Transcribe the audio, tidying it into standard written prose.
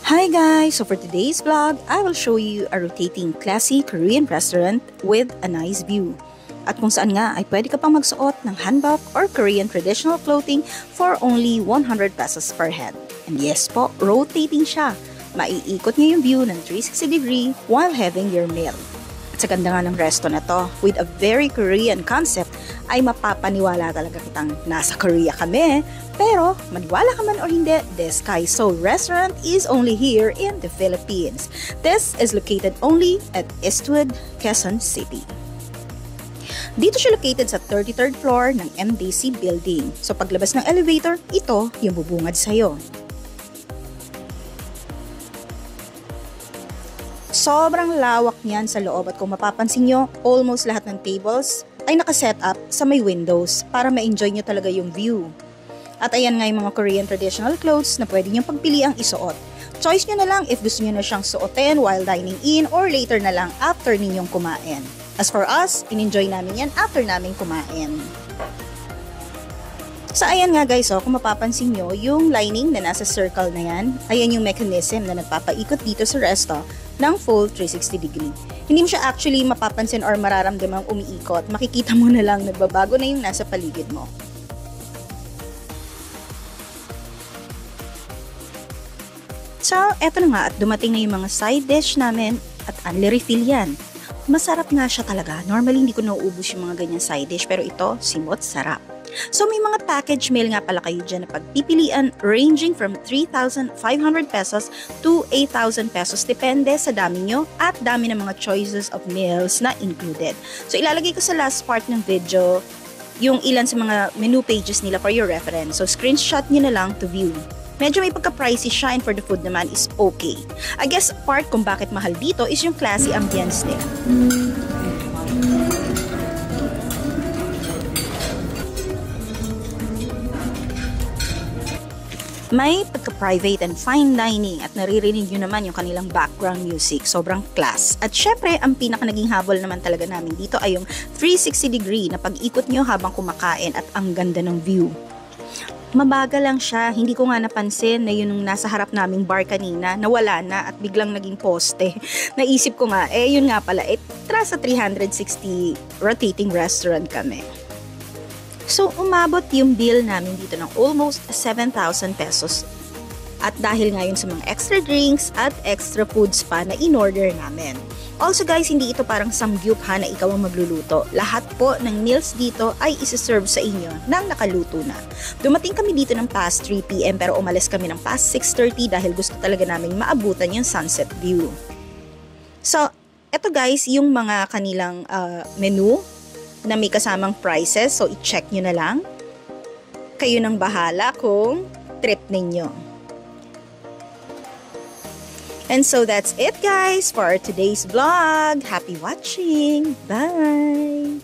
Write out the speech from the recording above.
Hi guys! So for today's vlog, I will show you a rotating classy Korean restaurant with a nice view. At kung saan nga ay pwede ka pang magsuot ng hanbok or Korean traditional clothing for only 100 pesos per head. And yes po, rotating siya. Maiikot niya yung view ng 360 degree while having your meal. At sa ganda nga ng resto na to, with a very Korean concept, ay mapapaniwala talaga kitang nasa Korea kami. Pero, maniwala ka man or hindi, this Kaiso restaurant is only here in the Philippines. This is located only at Eastwood, Quezon City. Dito siya located sa 33rd floor ng MDC building. So paglabas ng elevator, ito yung bubungad sa'yo. Sobrang lawak niyan sa loob at kung mapapansin nyo, almost lahat ng tables ay nakaset up sa may windows para ma-enjoy nyo talaga yung view. At ayan nga yung mga Korean traditional clothes na pwede nyo pagpili ang isuot. Choice nyo na lang if gusto nyo na siyang suotin while dining in or later na lang after ninyong kumain. As for us, in-enjoy namin yan after namin kumain. So ayan nga guys, kung mapapansin nyo, yung lining na nasa circle na yan, ayan yung mechanism na nagpapaikot dito sa resto ng full 360 degree. Hindi mo siya actually mapapansin or mararamdamang umiikot. Makikita mo na lang nagbabago na yung nasa paligid mo. So, eto na nga at dumating na yung mga side dish namin at only refill yan. Masarap nga siya talaga. Normally, hindi ko nauubos yung mga ganyan side dish pero ito, simot, sarap. So, may mga package meal nga pala kayo dyan na pagpipilian ranging from 3,500 pesos to 8,000 pesos. Depende sa dami nyo at dami ng mga choices of meals na included. So, ilalagay ko sa last part ng video yung ilan sa mga menu pages nila for your reference. So, screenshot nyo na lang to view. Medyo may pagka-pricey siya and for the food naman is okay. I guess part kung bakit mahal dito is yung classy ambience nila. May pagka-private and fine dining at naririnig nyo naman yung kanilang background music. Sobrang class. At syempre, ang pinaka naging habol naman talaga namin dito ay yung 360 degree na pag-ikot nyo habang kumakain at ang ganda ng view. Mabagal lang siya. Hindi ko nga napansin na yun yung nasa harap naming bar kanina, nawala na at biglang naging poste. Naisip ko nga, yun nga pala, sa 360 rotating restaurant kami. So, umabot yung bill namin dito ng almost 7,000 pesos. At dahil ngayon sa mga extra drinks at extra foods pa na in-order namin. Also guys, hindi ito parang samgyup ha na ikaw ang magluluto. Lahat po ng meals dito ay isi-serve sa inyo nang nakaluto na. Dumating kami dito ng past 3 PM pero umalis kami ng past 6:30 dahil gusto talaga namin maabutan yung sunset view. So, eto guys, yung mga kanilang menu na may kasamang prices. So, i-check nyo na lang. Kayo nang bahala kung trip ninyo. And so, that's it guys for today's vlog. Happy watching! Bye!